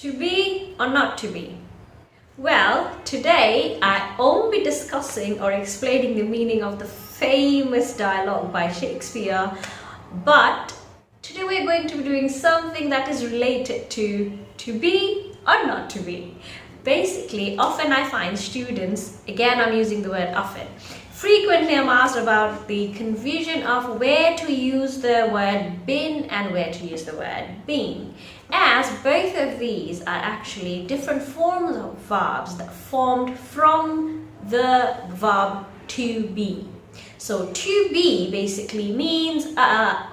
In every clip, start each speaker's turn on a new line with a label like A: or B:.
A: To be or not to be? Well, today I won't be discussing or explaining the meaning of the famous dialogue by Shakespeare, but today we're going to be doing something that is related to be or not to be. Basically, often I find students, again I'm using the word often, frequently I'm asked about the confusion of where to use the word been and where to use the word been, as both of these are actually different forms of verbs that formed from the verb to be. So to be basically means, I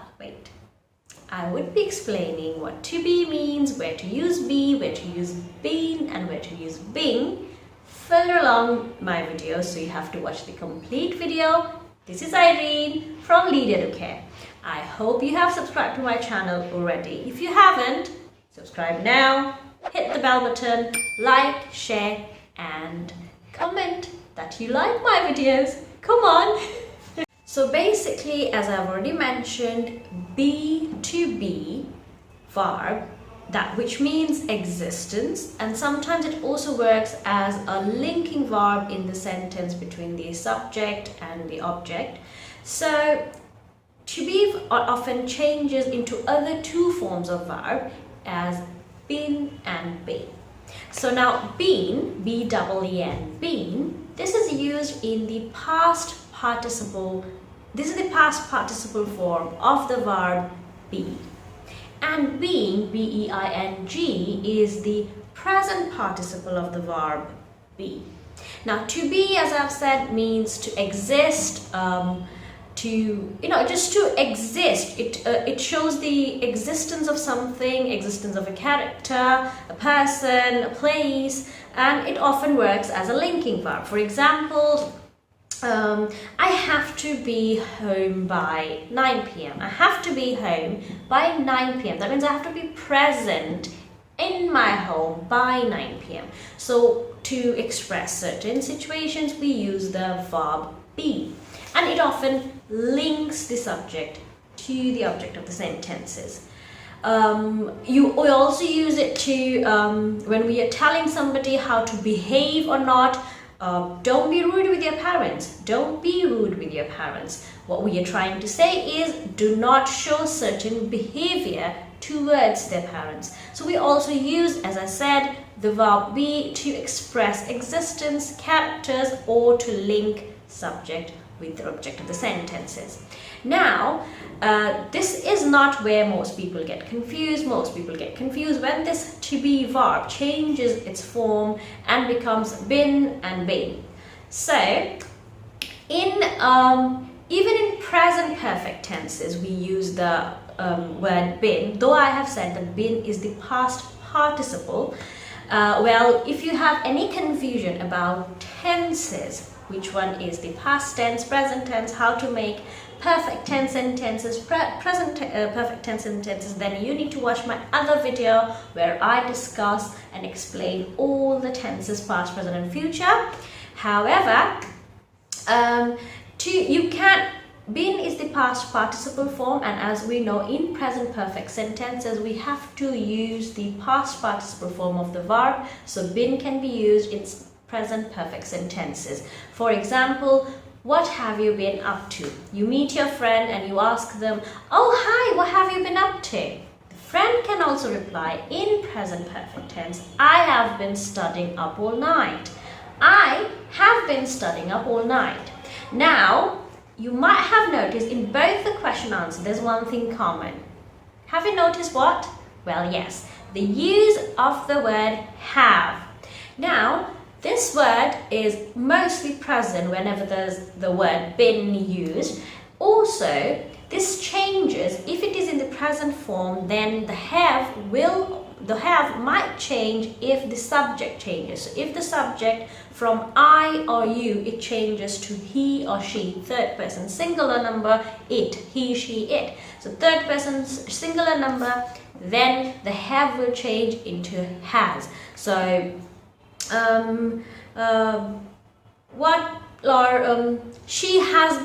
A: would be explaining what to be means, where to use be, where to use been, and where to use being further along my video, so you have to watch the complete video. This is Irene from Educare. I hope you have subscribed to my channel already. If you haven't, subscribe now, hit the bell button, like, share, and comment that you like my videos. Come on! So basically, as I've already mentioned, be to be verb, that which means existence, and sometimes it also works as a linking verb in the sentence between the subject and the object. So to be often changes into other two forms of verb as been and be. So now been, B-E-E-N, been, this is used in the past participle. This is the past participle form of the verb be. And being, B-E-I-N-G, is the present participle of the verb be. Now to be, as I've said, means to exist, just to exist. It shows the existence of something, existence of a character, a person, a place, and it often works as a linking verb. For example, I have to be home by 9 p.m. I have to be home by 9 p.m. That means I have to be present in my home by 9 p.m. So to express certain situations, we use the verb be. And it often links the subject to the object of the sentences. We also use it to, when we are telling somebody how to behave or not. Don't be rude with your parents. Don't be rude with your parents. What we are trying to say is do not show certain behavior towards their parents. So we also use, as I said, the verb be to express existence, characters, or to link subject with the object of the sentences. Now, this is not where most people get confused. Most people get confused when this to be verb changes its form and becomes been and been. So, even in present perfect tenses, we use the word been, though I have said that been is the past participle. Well, if you have any confusion about tenses, which one is the past tense, present tense, how to make perfect tense sentences, present perfect tense sentences, then you need to watch my other video where I discuss and explain all the tenses, past, present, and future. However, been is the past participle form, and as we know, in present perfect sentences we have to use the past participle form of the verb. So been can be used in present perfect sentences. For example, what have you been up to? You meet your friend and you ask them, oh hi, what have you been up to? The friend can also reply in present perfect tense, I have been studying up all night. I have been studying up all night. Now, you might have noticed in both the question answer there's one thing common. Have you noticed what? Well, yes, the use of the word have. Now, this word is mostly present whenever there's the word been used. Also, this changes. If it is in the present form, then the have might change if the subject changes. So if the subject from I or you, it changes to he or she, third person singular number, it, he, she, it. So third person singular number, then the have will change into has. So what she has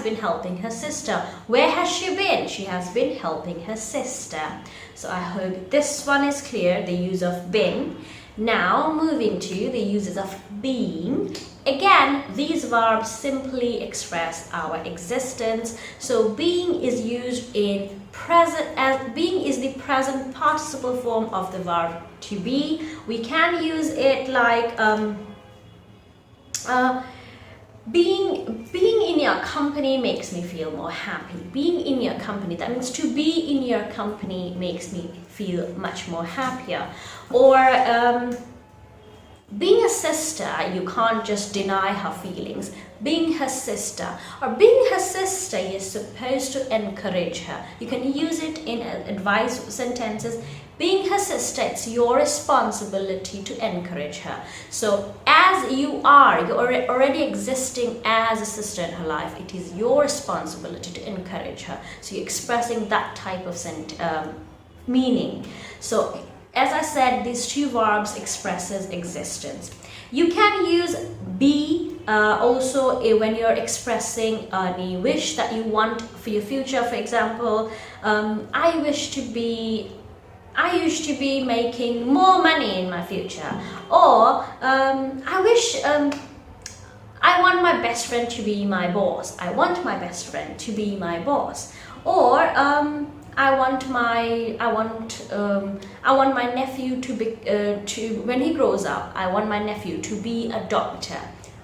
A: been helping her sister. Where has she been? She has been helping her sister. So I hope this one is clear, the use of been. Now moving to the uses of being. Again, these verbs simply express our existence. So being is used in present, as being is the present participle form of the verb to be. We can use it like being in your company makes me feel more happy. Being in your company, that means to be in your company makes me feel much more happier. Or being a sister, you can't just deny her feelings. Being her sister, or being her sister, you're supposed to encourage her. You can use it in advice sentences. Being her sister, it's your responsibility to encourage her. So as you're already existing as a sister in her life, it is your responsibility to encourage her. So you're expressing that type of meaning. So as I said, these two verbs expresses existence. You can use be also when you're expressing any wish that you want for your future. For example, I wish to be making more money in my future. Or I want my best friend to be my boss. I want my best friend to be my boss. Or I want my nephew to be when he grows up. I want my nephew to be a doctor.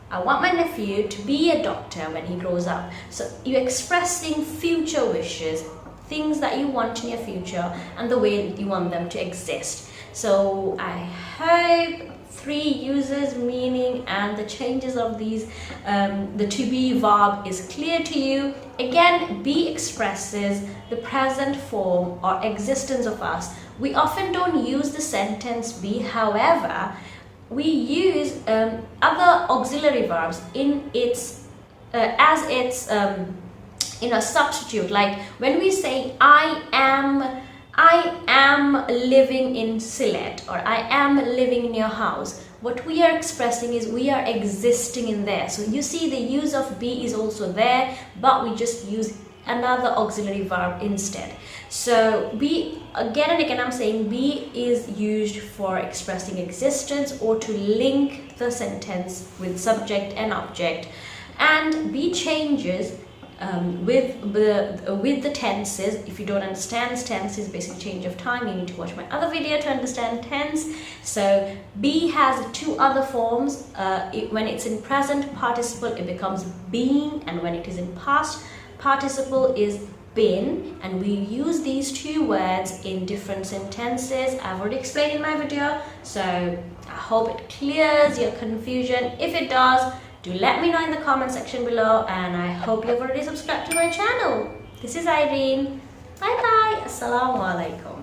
A: I want my nephew to be a doctor when he grows up. So you're expressing future wishes, things that you want in your future, and the way that you want them to exist. So I hope three uses, meaning, and the changes of these, the to be verb is clear to you. Again, be expresses the present form or existence of us. We often don't use the sentence be, however, we use other auxiliary verbs in its as its substitute. Like when we say I am living in Sylhet, or I am living in your house, what we are expressing is we are existing in there. So you see the use of be is also there, but we just use another auxiliary verb instead. So be, again and again I'm saying, be is used for expressing existence or to link the sentence with subject and object, and be changes with the tenses. If you don't understand tenses, basically change of time, you need to watch my other video to understand tense. So be has two other forms. When it's in present participle, it becomes being, and when it is in past participle is been, and we use these two words in different sentences. I've already explained in my video, so I hope it clears your confusion. If it does, do let me know in the comment section below, and I hope you've already subscribed to my channel. This is Irene. Bye bye. Assalamu alaikum.